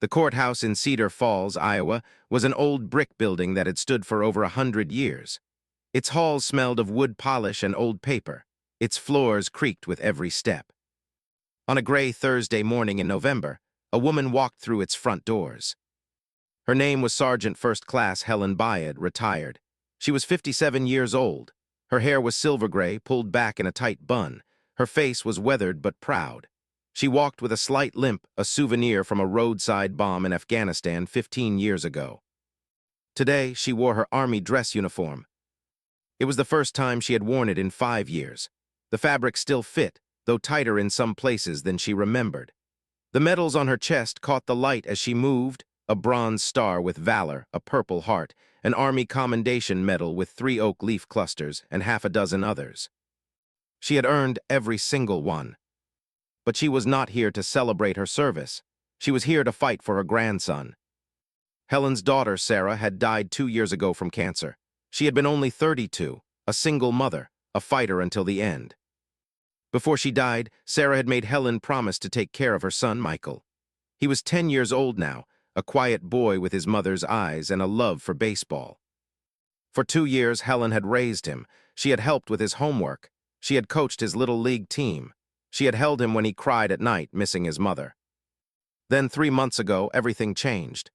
The courthouse in Cedar Falls, Iowa, was an old brick building that had stood for over 100 years. Its halls smelled of wood polish and old paper. Its floors creaked with every step. On a gray Thursday morning in November, a woman walked through its front doors. Her name was Sergeant First Class Helen Byad, retired. She was 57 years old. Her hair was silver gray, pulled back in a tight bun. Her face was weathered but proud. She walked with a slight limp, a souvenir from a roadside bomb in Afghanistan 15 years ago. Today, she wore her army dress uniform. It was the first time she had worn it in 5 years. The fabric still fit, though tighter in some places than she remembered. The medals on her chest caught the light as she moved, a bronze star with valor, a purple heart, an Army Commendation Medal with 3 oak leaf clusters, and half a dozen others. She had earned every single one. But she was not here to celebrate her service. She was here to fight for her grandson. Helen's daughter, Sarah, had died 2 years ago from cancer. She had been only 32, a single mother, a fighter until the end. Before she died, Sarah had made Helen promise to take care of her son, Michael. He was 10 years old now, a quiet boy with his mother's eyes and a love for baseball. For 2 years, Helen had raised him. She had helped with his homework. She had coached his little league team. She had held him when he cried at night, missing his mother. Then 3 months ago, everything changed.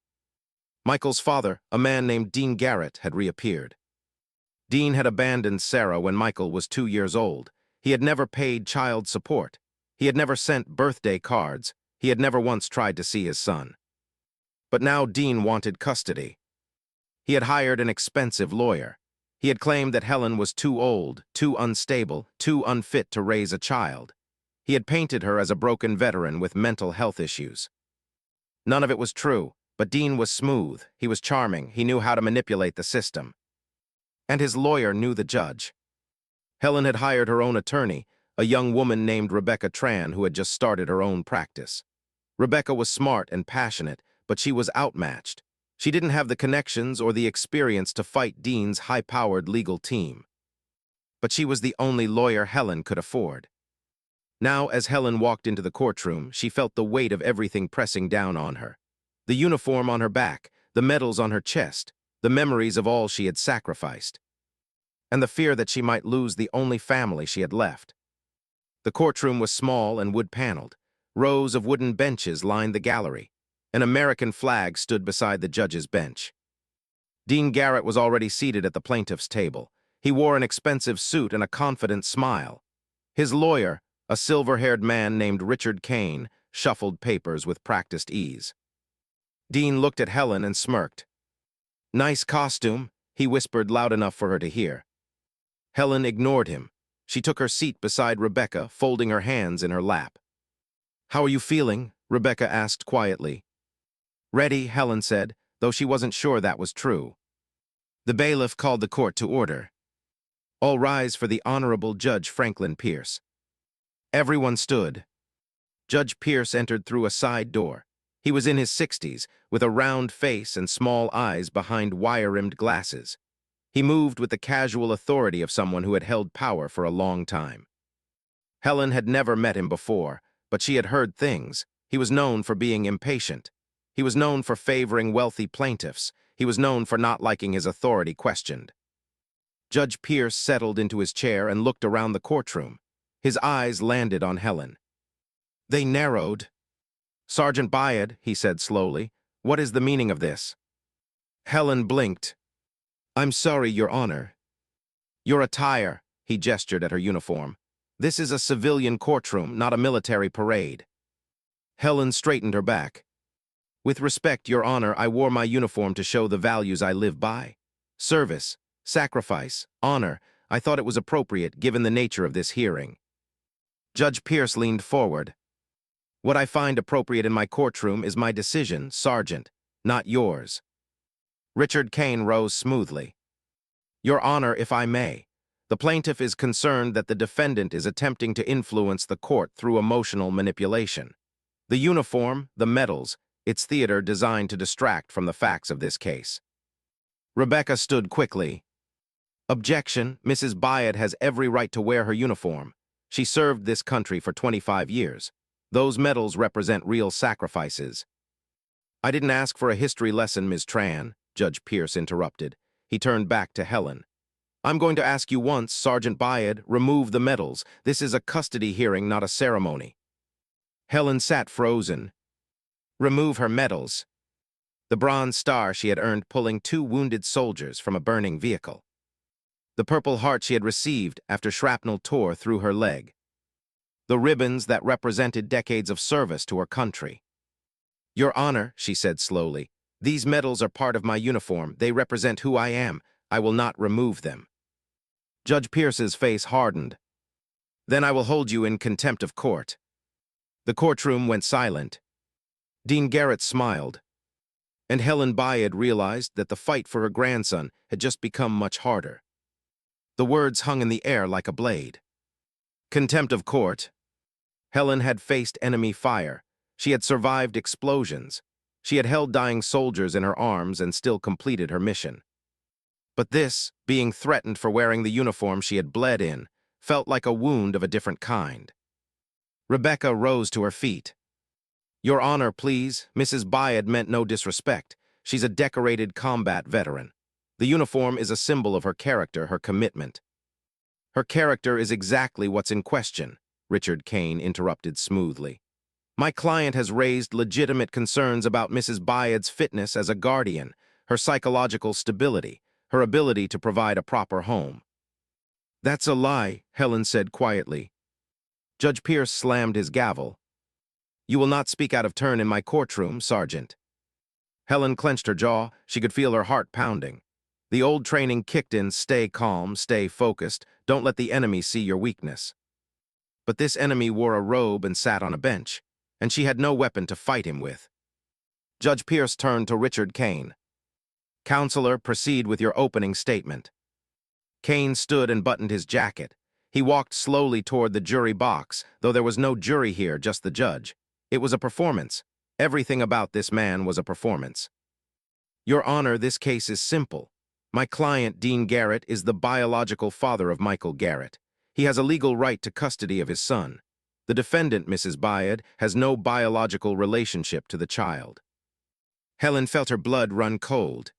Michael's father, a man named Dean Garrett, had reappeared. Dean had abandoned Sarah when Michael was 2 years old. He had never paid child support. He had never sent birthday cards. He had never once tried to see his son. But now Dean wanted custody. He had hired an expensive lawyer. He had claimed that Helen was too old, too unstable, too unfit to raise a child. He had painted her as a broken veteran with mental health issues. None of it was true, but Dean was smooth, he was charming, he knew how to manipulate the system. And his lawyer knew the judge. Helen had hired her own attorney, a young woman named Rebecca Tran who had just started her own practice. Rebecca was smart and passionate, but she was outmatched. She didn't have the connections or the experience to fight Dean's high-powered legal team. But she was the only lawyer Helen could afford. Now, as Helen walked into the courtroom, she felt the weight of everything pressing down on her. The uniform on her back, the medals on her chest, the memories of all she had sacrificed, and the fear that she might lose the only family she had left. The courtroom was small and wood-paneled. Rows of wooden benches lined the gallery. An American flag stood beside the judge's bench. Dean Garrett was already seated at the plaintiff's table. He wore an expensive suit and a confident smile. His lawyer, a silver-haired man named Richard Kane, shuffled papers with practiced ease. Dean looked at Helen and smirked. "Nice costume," he whispered loud enough for her to hear. Helen ignored him. She took her seat beside Rebecca, folding her hands in her lap. "How are you feeling?" Rebecca asked quietly. "Ready," Helen said, though she wasn't sure that was true. The bailiff called the court to order. "All rise for the Honorable Judge Franklin Pierce." Everyone stood. Judge Pierce entered through a side door. He was in his 60s, with a round face and small eyes behind wire-rimmed glasses. He moved with the casual authority of someone who had held power for a long time. Helen had never met him before, but she had heard things. He was known for being impatient. He was known for favoring wealthy plaintiffs. He was known for not liking his authority questioned. Judge Pierce settled into his chair and looked around the courtroom. His eyes landed on Helen. They narrowed. "Sergeant Byad," he said slowly, "what is the meaning of this?" Helen blinked. "I'm sorry, Your Honor." "Your attire," he gestured at her uniform. "This is a civilian courtroom, not a military parade." Helen straightened her back. "With respect, Your Honor, I wore my uniform to show the values I live by. Service, sacrifice, honor. I thought it was appropriate given the nature of this hearing." Judge Pierce leaned forward. "What I find appropriate in my courtroom is my decision, Sergeant, not yours." Richard Kane rose smoothly. "Your Honor, if I may, the plaintiff is concerned that the defendant is attempting to influence the court through emotional manipulation. The uniform, the medals, it's theater designed to distract from the facts of this case." Rebecca stood quickly. "Objection, Mrs. Byad has every right to wear her uniform. She served this country for 25 years. Those medals represent real sacrifices." I didn't ask for a history lesson, Ms. Tran, Judge Pierce interrupted. He turned back to Helen. I'm going to ask you once, Sergeant Byad, remove the medals. This is a custody hearing, not a ceremony. Helen sat frozen. Remove her medals. The Bronze Star she had earned pulling 2 wounded soldiers from a burning vehicle. The Purple Heart she had received after shrapnel tore through her leg. The ribbons that represented decades of service to her country. Your Honor, she said slowly, these medals are part of my uniform. They represent who I am. I will not remove them. Judge Pierce's face hardened. Then I will hold you in contempt of court. The courtroom went silent. Dean Garrett smiled. And Helen Byad realized that the fight for her grandson had just become much harder. The words hung in the air like a blade. Contempt of court. Helen had faced enemy fire. She had survived explosions. She had held dying soldiers in her arms and still completed her mission. But this, being threatened for wearing the uniform she had bled in, felt like a wound of a different kind. Rebecca rose to her feet. Your Honor, please. Mrs. Byad meant no disrespect. She's a decorated combat veteran. The uniform is a symbol of her character, her commitment. Her character is exactly what's in question, Richard Kane interrupted smoothly. My client has raised legitimate concerns about Mrs. Byad's fitness as a guardian, her psychological stability, her ability to provide a proper home. That's a lie, Helen said quietly. Judge Pierce slammed his gavel. You will not speak out of turn in my courtroom, Sergeant. Helen clenched her jaw. She could feel her heart pounding. The old training kicked in, stay calm, stay focused, don't let the enemy see your weakness. But this enemy wore a robe and sat on a bench, and she had no weapon to fight him with. Judge Pierce turned to Richard Kane. Counselor, proceed with your opening statement. Kane stood and buttoned his jacket. He walked slowly toward the jury box, though there was no jury here, just the judge. It was a performance. Everything about this man was a performance. Your Honor, this case is simple. My client, Dean Garrett, is the biological father of Michael Garrett. He has a legal right to custody of his son. The defendant, Mrs. Byad, has no biological relationship to the child. Helen felt her blood run cold.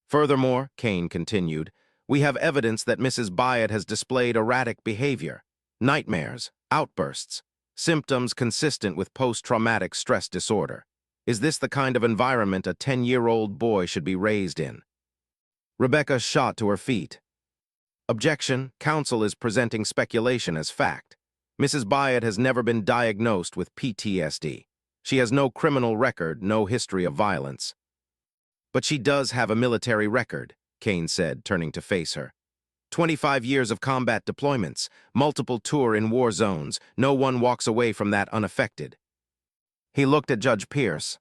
Furthermore, Kane continued, we have evidence that Mrs. Byad has displayed erratic behavior, nightmares, outbursts, symptoms consistent with post-traumatic stress disorder. Is this the kind of environment a 10-year-old boy should be raised in? Rebecca shot to her feet. Objection, counsel is presenting speculation as fact. Mrs. Byad has never been diagnosed with PTSD. She has no criminal record, no history of violence. But she does have a military record, Kane said, turning to face her. 25 years of combat deployments, multiple tour in war zones. No one walks away from that unaffected. He looked at Judge Pierce.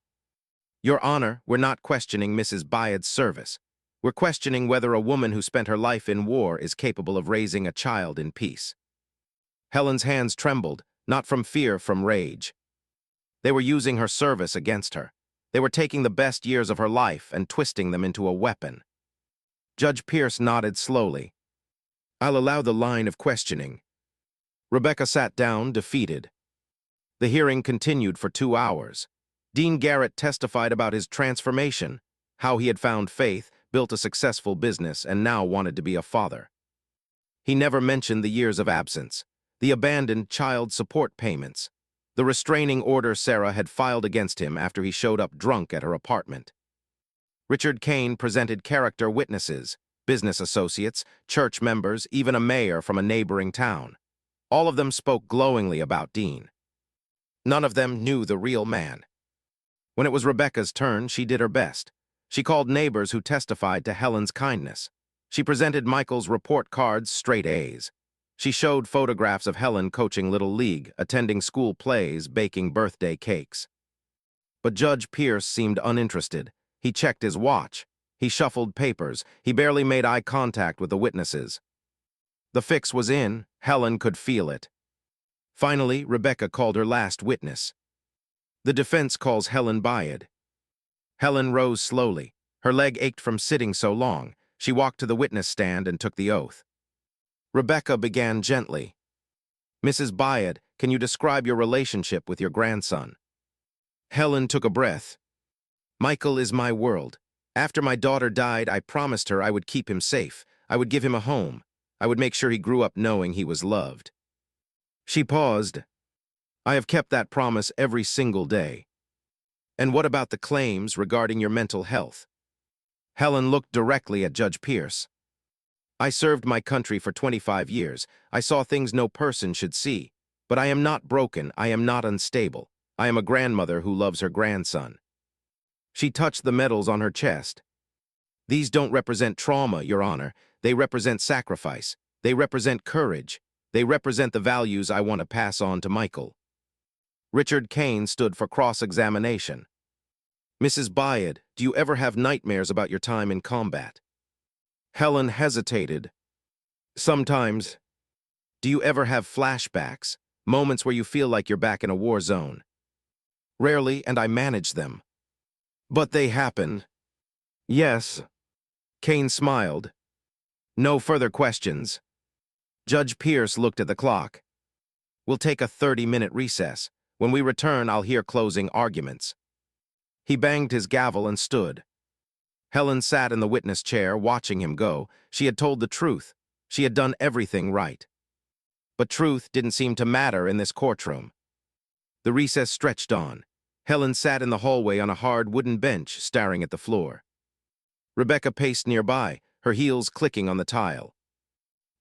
Your Honor, we're not questioning Mrs. Byad's service. We're questioning whether a woman who spent her life in war is capable of raising a child in peace. Helen's hands trembled, not from fear, from rage. They were using her service against her. They were taking the best years of her life and twisting them into a weapon. Judge Pierce nodded slowly. I'll allow the line of questioning. Rebecca sat down, defeated. The hearing continued for 2 hours. Dean Garrett testified about his transformation, how he had found faith, built a successful business, and now wanted to be a father. He never mentioned the years of absence, the abandoned child support payments, the restraining order Sarah had filed against him after he showed up drunk at her apartment. Richard Kane presented character witnesses, business associates, church members, even a mayor from a neighboring town. All of them spoke glowingly about Dean. None of them knew the real man. When it was Rebecca's turn, she did her best. She called neighbors who testified to Helen's kindness. She presented Michael's report cards, straight A's. She showed photographs of Helen coaching Little League, attending school plays, baking birthday cakes. But Judge Pierce seemed uninterested. He checked his watch. He shuffled papers. He barely made eye contact with the witnesses. The fix was in. Helen could feel it. Finally, Rebecca called her last witness. The defense calls Helen Byad. Helen rose slowly. Her leg ached from sitting so long. She walked to the witness stand and took the oath. Rebecca began gently. Mrs. Byad, can you describe your relationship with your grandson? Helen took a breath. Michael is my world. After my daughter died, I promised her I would keep him safe. I would give him a home. I would make sure he grew up knowing he was loved. She paused. I have kept that promise every single day. And what about the claims regarding your mental health? Helen looked directly at Judge Pierce. I served my country for 25 years. I saw things no person should see. But I am not broken. I am not unstable. I am a grandmother who loves her grandson. She touched the medals on her chest. These don't represent trauma, Your Honor. They represent sacrifice. They represent courage. They represent the values I want to pass on to Michael. Richard Kane stood for cross-examination. Mrs. Byard, do you ever have nightmares about your time in combat? Helen hesitated. Sometimes. Do you ever have flashbacks, moments where you feel like you're back in a war zone? Rarely, and I manage them. But they happen. Yes. Kane smiled. No further questions. Judge Pierce looked at the clock. We'll take a 30-minute recess. When we return, I'll hear closing arguments. He banged his gavel and stood. Helen sat in the witness chair, watching him go. She had told the truth. She had done everything right. But truth didn't seem to matter in this courtroom. The recess stretched on. Helen sat in the hallway on a hard wooden bench, staring at the floor. Rebecca paced nearby, her heels clicking on the tile.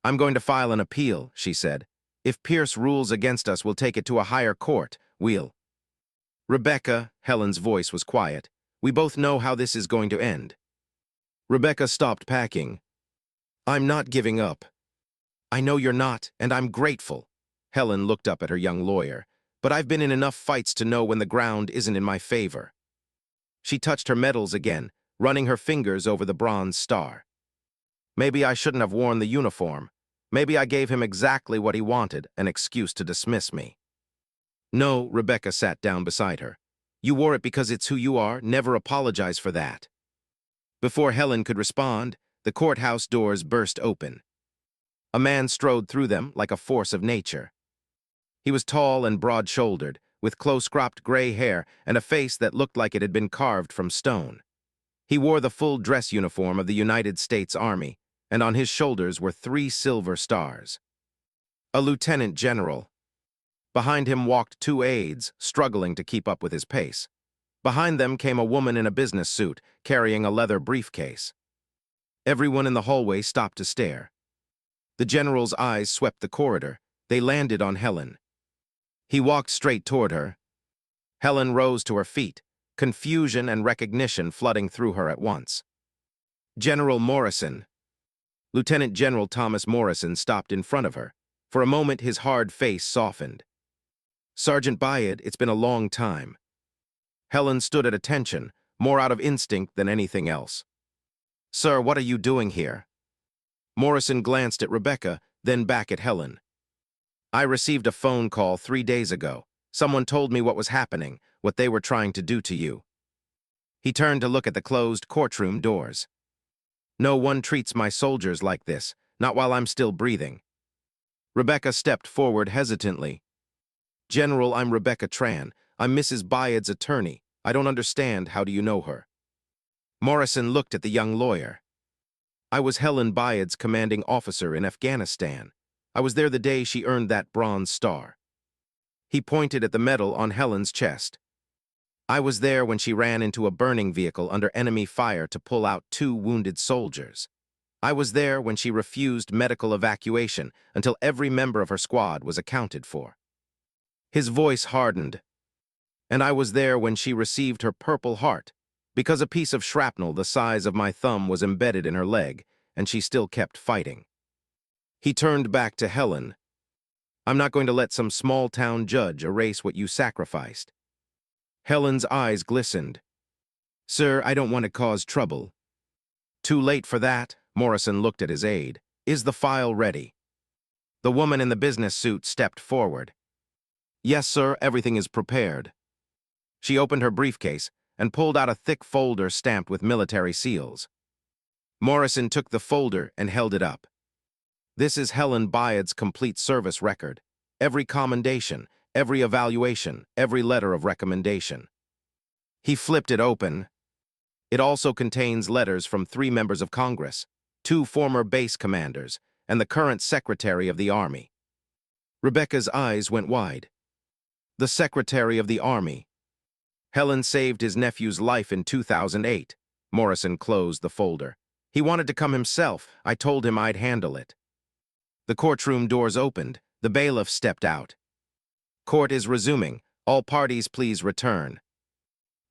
I'm going to file an appeal, she said. If Pierce rules against us, we'll take it to a higher court. Rebecca, Helen's voice was quiet. We both know how this is going to end. Rebecca stopped packing. I'm not giving up. I know you're not, and I'm grateful. Helen looked up at her young lawyer. But I've been in enough fights to know when the ground isn't in my favor. She touched her medals again, running her fingers over the bronze star. Maybe I shouldn't have worn the uniform. Maybe I gave him exactly what he wanted, an excuse to dismiss me. No, Rebecca sat down beside her. You wore it because it's who you are. Never apologize for that. Before Helen could respond, the courthouse doors burst open. A man strode through them like a force of nature. He was tall and broad-shouldered, with close-cropped gray hair and a face that looked like it had been carved from stone. He wore the full dress uniform of the United States Army, and on his shoulders were 3 silver stars. A lieutenant general. Behind him walked 2 aides, struggling to keep up with his pace. Behind them came a woman in a business suit, carrying a leather briefcase. Everyone in the hallway stopped to stare. The general's eyes swept the corridor. They landed on Helen. He walked straight toward her. Helen rose to her feet, confusion and recognition flooding through her at once. General Morrison. Lieutenant General Thomas Morrison stopped in front of her. For a moment, his hard face softened. Sergeant Byard, it's been a long time. Helen stood at attention, more out of instinct than anything else. Sir, what are you doing here? Morrison glanced at Rebecca, then back at Helen. I received a phone call 3 days ago. Someone told me what was happening, what they were trying to do to you. He turned to look at the closed courtroom doors. No one treats my soldiers like this, not while I'm still breathing. Rebecca stepped forward hesitantly. General, I'm Rebecca Tran. I'm Mrs. Byard's attorney. I don't understand. How do you know her? Morrison looked at the young lawyer. I was Helen Byard's commanding officer in Afghanistan. I was there the day she earned that bronze star. He pointed at the medal on Helen's chest. I was there when she ran into a burning vehicle under enemy fire to pull out 2 wounded soldiers. I was there when she refused medical evacuation until every member of her squad was accounted for. His voice hardened. And I was there when she received her Purple Heart, because a piece of shrapnel the size of my thumb was embedded in her leg, and she still kept fighting. He turned back to Helen. I'm not going to let some small-town judge erase what you sacrificed. Helen's eyes glistened. Sir, I don't want to cause trouble. Too late for that, Morrison looked at his aide. Is the file ready? The woman in the business suit stepped forward. Yes, sir, everything is prepared. She opened her briefcase and pulled out a thick folder stamped with military seals. Morrison took the folder and held it up. This is Helen Byard's complete service record. Every commendation, every evaluation, every letter of recommendation. He flipped it open. It also contains letters from 3 members of Congress, 2 former base commanders, and the current Secretary of the Army. Rebecca's eyes went wide. The Secretary of the Army. Helen saved his nephew's life in 2008. Morrison closed the folder. He wanted to come himself. I told him I'd handle it. The courtroom doors opened. The bailiff stepped out. Court is resuming. All parties please return.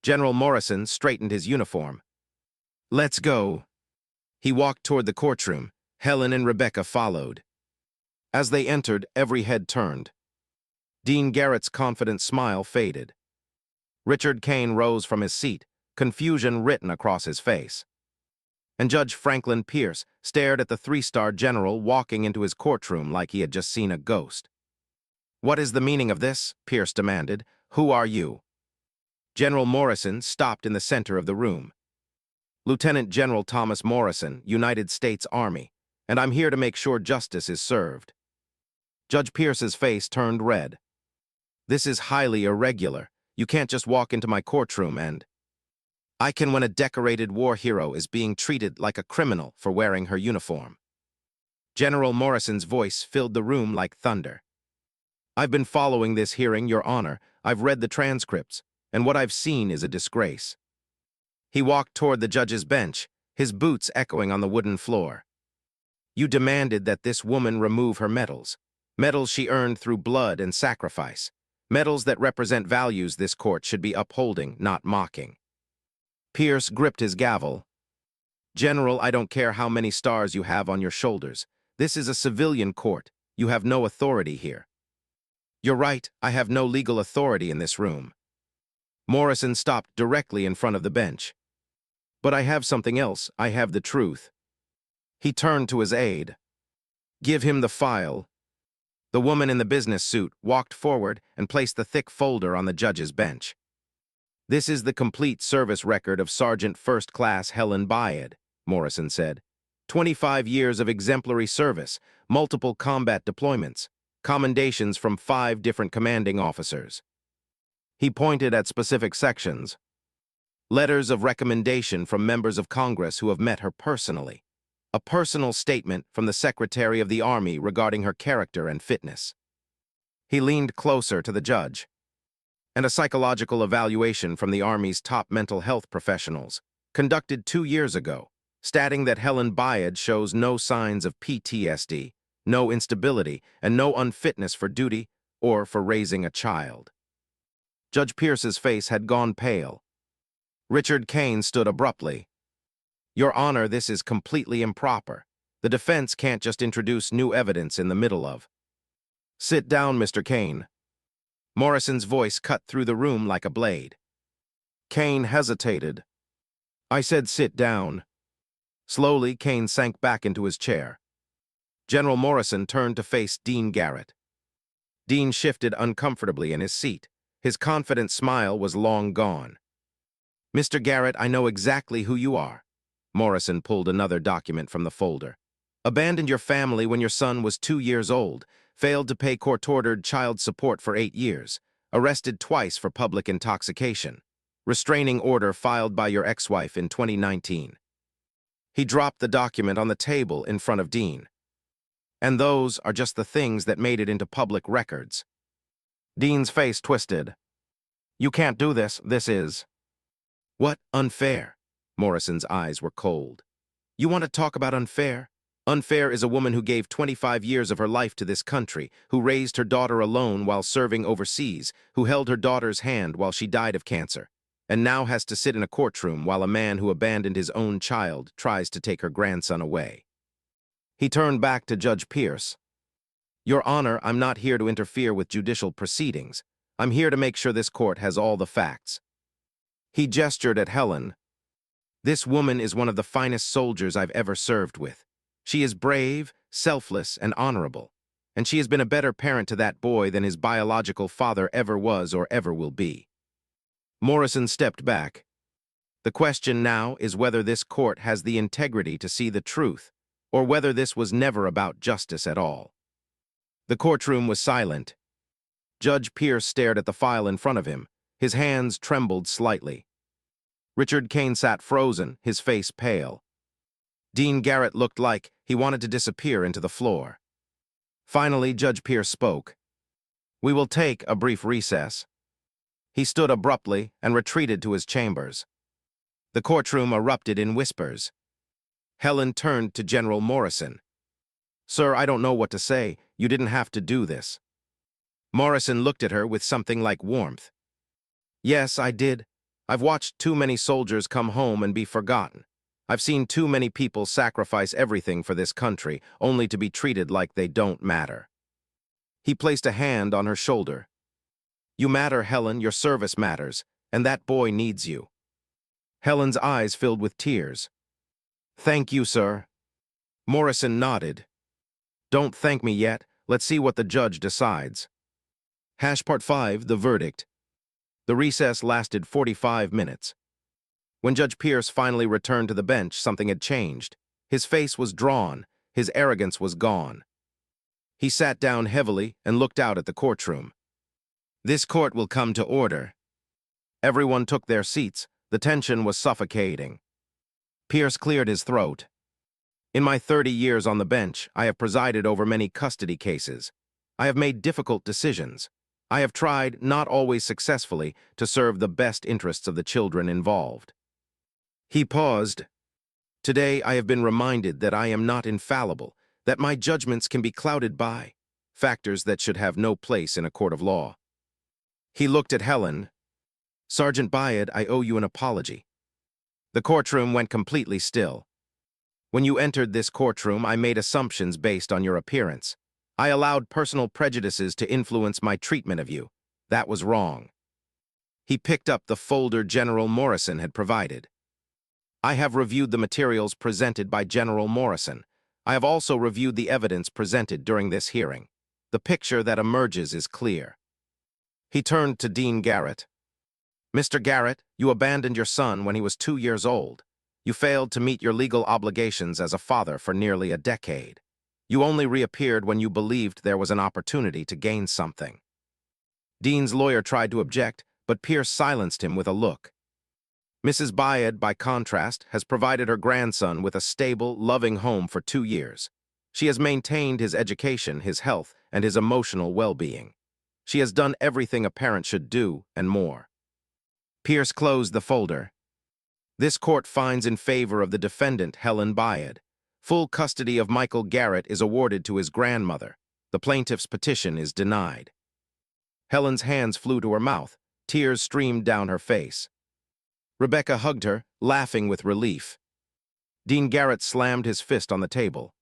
General Morrison straightened his uniform. Let's go. He walked toward the courtroom. Helen and Rebecca followed. As they entered, every head turned. Dean Garrett's confident smile faded. Richard Kane rose from his seat, confusion written across his face. And Judge Franklin Pierce stared at the 3-star general walking into his courtroom like he had just seen a ghost. What is the meaning of this? Pierce demanded. Who are you? General Morrison stopped in the center of the room. Lieutenant General Thomas Morrison, United States Army, and I'm here to make sure justice is served. Judge Pierce's face turned red. This is highly irregular. You can't just walk into my courtroom and... I can when a decorated war hero is being treated like a criminal for wearing her uniform. General Morrison's voice filled the room like thunder. I've been following this hearing, Your Honor. I've read the transcripts, and what I've seen is a disgrace. He walked toward the judge's bench, his boots echoing on the wooden floor. You demanded that this woman remove her medals, medals she earned through blood and sacrifice, medals that represent values this court should be upholding, not mocking. Pierce gripped his gavel. General, I don't care how many stars you have on your shoulders. This is a civilian court. You have no authority here. You're right, I have no legal authority in this room. Morrison stopped directly in front of the bench. But I have something else. I have the truth. He turned to his aide. Give him the file. The woman in the business suit walked forward and placed the thick folder on the judge's bench. This is the complete service record of Sergeant First Class Helen Byad, Morrison said. 25 years of exemplary service, multiple combat deployments, commendations from 5 different commanding officers. He pointed at specific sections. Letters of recommendation from members of Congress who have met her personally. A personal statement from the Secretary of the Army regarding her character and fitness. He leaned closer to the judge. And a psychological evaluation from the Army's top mental health professionals, conducted 2 years ago, stating that Helen Byad shows no signs of PTSD, no instability, and no unfitness for duty or for raising a child. Judge Pierce's face had gone pale. Richard Kane stood abruptly. Your Honor, this is completely improper. The defense can't just introduce new evidence in the middle of... Sit down, Mr. Kane. Morrison's voice cut through the room like a blade. Kane hesitated. I said sit down. Slowly, Kane sank back into his chair. General Morrison turned to face Dean Garrett. Dean shifted uncomfortably in his seat. His confident smile was long gone. Mr. Garrett, I know exactly who you are. Morrison pulled another document from the folder. Abandoned your family when your son was 2 years old, failed to pay court-ordered child support for 8 years, arrested twice for public intoxication, restraining order filed by your ex-wife in 2019. He dropped the document on the table in front of Dean. And those are just the things that made it into public records. Dean's face twisted. You can't do this. This is... What? Unfair? Morrison's eyes were cold. You want to talk about unfair? Unfair is a woman who gave 25 years of her life to this country, who raised her daughter alone while serving overseas, who held her daughter's hand while she died of cancer, and now has to sit in a courtroom while a man who abandoned his own child tries to take her grandson away. He turned back to Judge Pierce. Your Honor, I'm not here to interfere with judicial proceedings. I'm here to make sure this court has all the facts. He gestured at Helen. This woman is one of the finest soldiers I've ever served with. She is brave, selfless, and honorable, and she has been a better parent to that boy than his biological father ever was or ever will be. Morrison stepped back. The question now is whether this court has the integrity to see the truth, or whether this was never about justice at all. The courtroom was silent. Judge Pierce stared at the file in front of him. His hands trembled slightly. Richard Kane sat frozen, his face pale. Dean Garrett looked like he wanted to disappear into the floor. Finally, Judge Pierce spoke. "We will take a brief recess." He stood abruptly and retreated to his chambers. The courtroom erupted in whispers. Helen turned to General Morrison. "Sir, I don't know what to say. You didn't have to do this." Morrison looked at her with something like warmth. "Yes, I did. I've watched too many soldiers come home and be forgotten. I've seen too many people sacrifice everything for this country, only to be treated like they don't matter." He placed a hand on her shoulder. "You matter, Helen. Your service matters, and that boy needs you." Helen's eyes filled with tears. "Thank you, sir." Morrison nodded. "Don't thank me yet. Let's see what the judge decides." Part 5, the verdict. The recess lasted 45 minutes. When Judge Pierce finally returned to the bench, something had changed. His face was drawn. His arrogance was gone. He sat down heavily and looked out at the courtroom. "This court will come to order." Everyone took their seats. The tension was suffocating. Pierce cleared his throat. "In my 30 years on the bench, I have presided over many custody cases. I have made difficult decisions. I have tried, not always successfully, to serve the best interests of the children involved." He paused. "Today I have been reminded that I am not infallible, that my judgments can be clouded by factors that should have no place in a court of law." He looked at Helen. "Sergeant Byad, I owe you an apology." The courtroom went completely still. "When you entered this courtroom, I made assumptions based on your appearance. I allowed personal prejudices to influence my treatment of you. That was wrong." He picked up the folder General Morrison had provided. "I have reviewed the materials presented by General Morrison. I have also reviewed the evidence presented during this hearing. The picture that emerges is clear." He turned to Dean Garrett. "Mr. Garrett, you abandoned your son when he was 2 years old. You failed to meet your legal obligations as a father for nearly a decade. You only reappeared when you believed there was an opportunity to gain something." Dean's lawyer tried to object, but Pierce silenced him with a look. "Mrs. Byad, by contrast, has provided her grandson with a stable, loving home for 2 years. She has maintained his education, his health, and his emotional well-being. She has done everything a parent should do, and more." Pierce closed the folder. "This court finds in favor of the defendant, Helen Byad. Full custody of Michael Garrett is awarded to his grandmother. The plaintiff's petition is denied." Helen's hands flew to her mouth. Tears streamed down her face. Rebecca hugged her, laughing with relief. Dean Garrett slammed his fist on the table.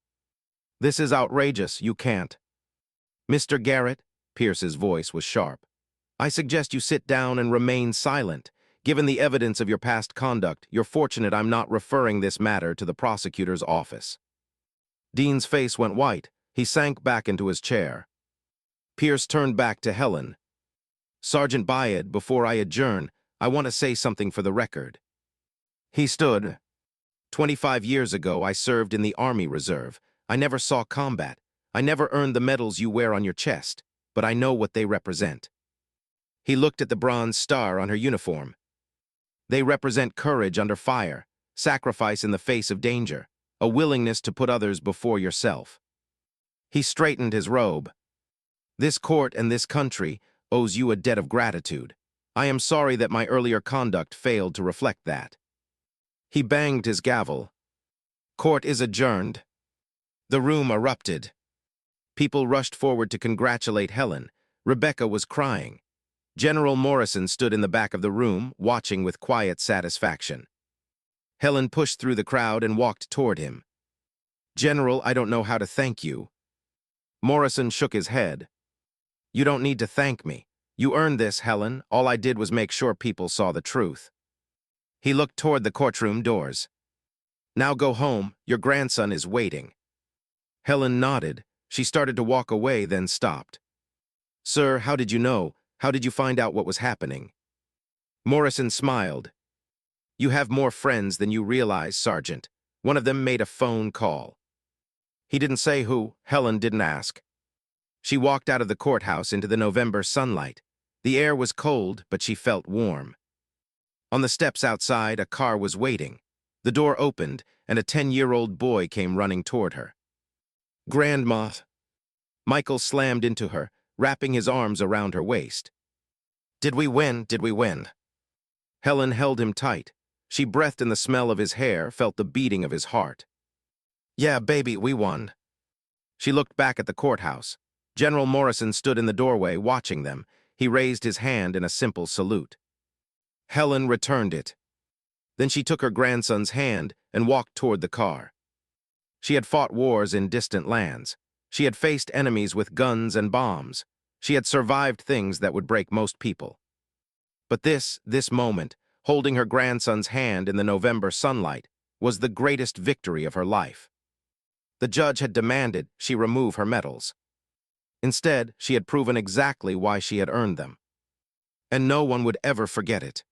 "This is outrageous. You can't." "Mr. Garrett," Pierce's voice was sharp, "I suggest you sit down and remain silent. Given the evidence of your past conduct, you're fortunate I'm not referring this matter to the prosecutor's office." Dean's face went white. He sank back into his chair. Pierce turned back to Helen. "Sergeant Byad, before I adjourn, I want to say something for the record." He stood. 25 years ago, I served in the Army Reserve. I never saw combat. I never earned the medals you wear on your chest, but I know what they represent." He looked at the bronze star on her uniform. "They represent courage under fire, sacrifice in the face of danger, a willingness to put others before yourself." He straightened his robe. "This court and this country owes you a debt of gratitude. I am sorry that my earlier conduct failed to reflect that." He banged his gavel. "Court is adjourned." The room erupted. People rushed forward to congratulate Helen. Rebecca was crying. General Morrison stood in the back of the room, watching with quiet satisfaction. Helen pushed through the crowd and walked toward him. "General, I don't know how to thank you." Morrison shook his head. "You don't need to thank me. You earned this, Helen. All I did was make sure people saw the truth." He looked toward the courtroom doors. "Now go home. Your grandson is waiting." Helen nodded. She started to walk away, then stopped. "Sir, how did you know? How did you find out what was happening?" Morrison smiled. "You have more friends than you realize, Sergeant. One of them made a phone call." He didn't say who. Helen didn't ask. She walked out of the courthouse into the November sunlight. The air was cold, but she felt warm. On the steps outside, a car was waiting. The door opened, and a 10-year-old boy came running toward her. "Grandma." Michael slammed into her, wrapping his arms around her waist. "Did we win? Did we win?" Helen held him tight. She breathed in the smell of his hair, felt the beating of his heart. "Yeah, baby, we won." She looked back at the courthouse. General Morrison stood in the doorway, watching them. He raised his hand in a simple salute. Helen returned it. Then she took her grandson's hand and walked toward the car. She had fought wars in distant lands. She had faced enemies with guns and bombs. She had survived things that would break most people. But this moment, holding her grandson's hand in the November sunlight, was the greatest victory of her life. The judge had demanded she remove her medals. Instead, she had proven exactly why she had earned them. And no one would ever forget it.